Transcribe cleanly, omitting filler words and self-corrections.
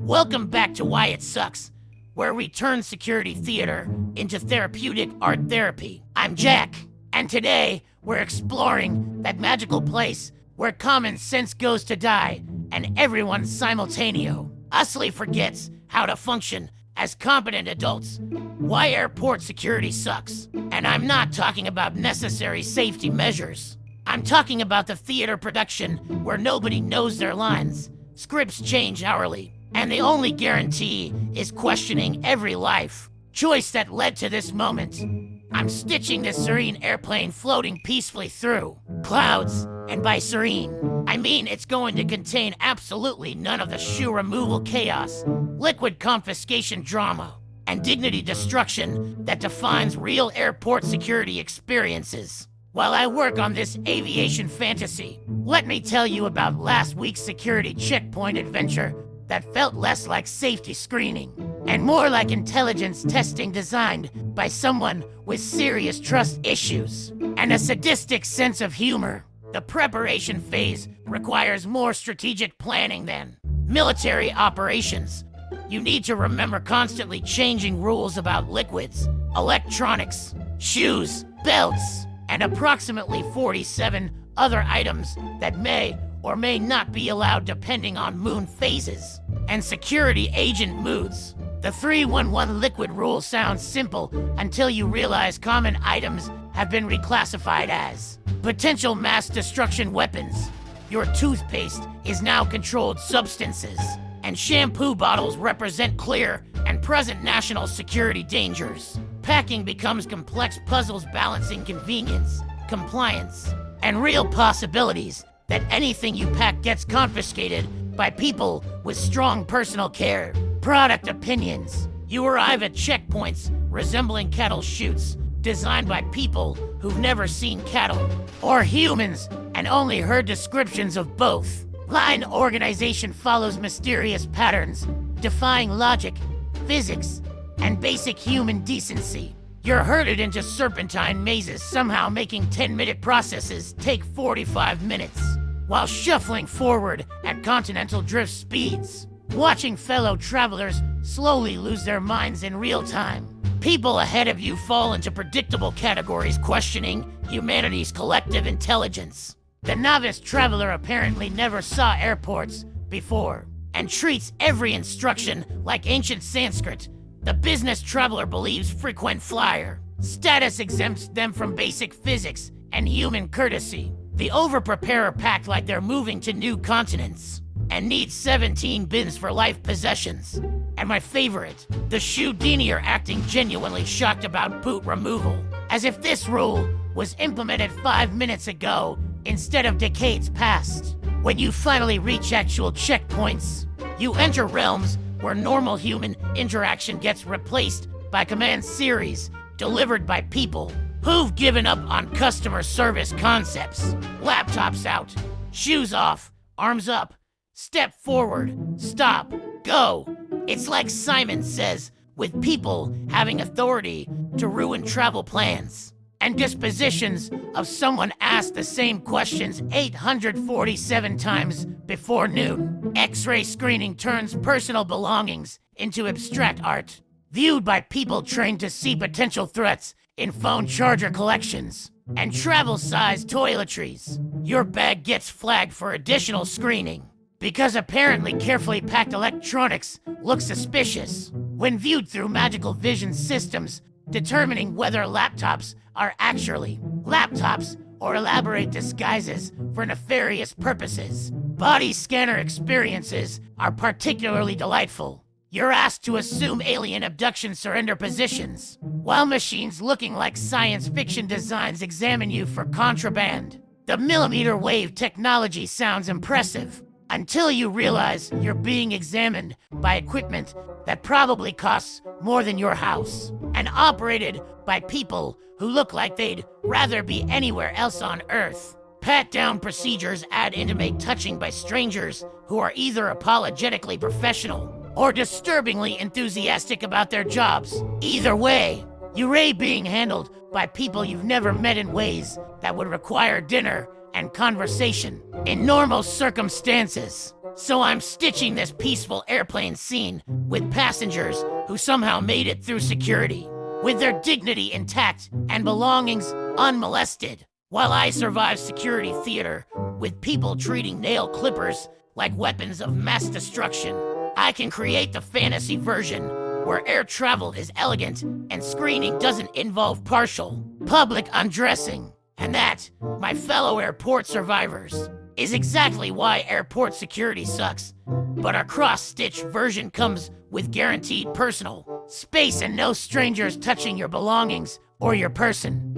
Welcome back to Why It Sucks, where we turn security theater into therapeutic art therapy. I'm Jack, and today we're exploring that magical place where common sense goes to die and everyone simultaneously forgets how to function as competent adults. Why airport security sucks. And I'm not talking about necessary safety measures. I'm talking about the theater production where nobody knows their lines, scripts change hourly, and the only guarantee is questioning every life choice that led to this moment. I'm stitching this serene airplane floating peacefully through clouds, and by serene, I mean it's going to contain absolutely none of the shoe removal chaos, liquid confiscation drama, and dignity destruction that defines real airport security experiences. While I work on this aviation fantasy, let me tell you about last week's security checkpoint adventure that felt less like safety screening and more like intelligence testing designed by someone with serious trust issues and a sadistic sense of humor. The preparation phase requires more strategic planning than military operations. You need to remember constantly changing rules about liquids, electronics, shoes, belts, and approximately 47 other items that may or may not be allowed depending on moon phases and security agent moods. The 311 liquid rule sounds simple until you realize common items have been reclassified as potential mass destruction weapons. Your toothpaste is now controlled substances, and shampoo bottles represent clear and present national security dangers. Packing becomes complex puzzles balancing convenience, compliance, and real possibilities that anything you pack gets confiscated by people with strong personal care. Product opinions. You arrive at checkpoints resembling cattle chutes, designed by people who've never seen cattle or humans and only heard descriptions of both. Line organization follows mysterious patterns, defying logic, physics, and basic human decency. You're herded into serpentine mazes, somehow making 10-minute processes take 45 minutes, while shuffling forward at continental drift speeds, watching fellow travelers slowly lose their minds in real time. People ahead of you fall into predictable categories, questioning humanity's collective intelligence. The novice traveler apparently never saw airports before and treats every instruction like ancient Sanskrit. The business traveler believes frequent flyer status exempts them from basic physics and human courtesy. The overpreparer packed like they're moving to new continents and needs 17 bins for life possessions. And my favorite, the shoe denier acting genuinely shocked about boot removal, as if this rule was implemented 5 minutes ago instead of decades past. When you finally reach actual checkpoints, you enter realms where normal human interaction gets replaced by command series delivered by people who've given up on customer service concepts. Laptops out, shoes off, arms up, step forward, stop, go. It's like Simon Says, with people having authority to ruin travel plans and dispositions of someone asked the same questions 847 times before noon. X-ray screening turns personal belongings into abstract art, viewed by people trained to see potential threats in phone charger collections and travel-sized toiletries. Your bag gets flagged for additional screening because apparently carefully packed electronics look suspicious when viewed through magical vision systems, determining whether laptops are actually laptops or elaborate disguises for nefarious purposes. Body scanner experiences are particularly delightful. You're asked to assume alien abduction surrender positions, while machines looking like science fiction designs examine you for contraband. The millimeter wave technology sounds impressive, until you realize you're being examined by equipment that probably costs more than your house, and operated by people who look like they'd rather be anywhere else on Earth. Pat-down procedures add intimate touching by strangers who are either apologetically professional or disturbingly enthusiastic about their jobs. Either way, you're being handled by people you've never met in ways that would require dinner and conversation in normal circumstances. So I'm stitching this peaceful airplane scene with passengers who somehow made it through security, with their dignity intact and belongings unmolested, while I survive security theater with people treating nail clippers like weapons of mass destruction. I can create the fantasy version where air travel is elegant and screening doesn't involve partial public undressing. And that, my fellow airport survivors, is exactly why airport security sucks. But our cross-stitch version comes with guaranteed personal space and no strangers touching your belongings or your person.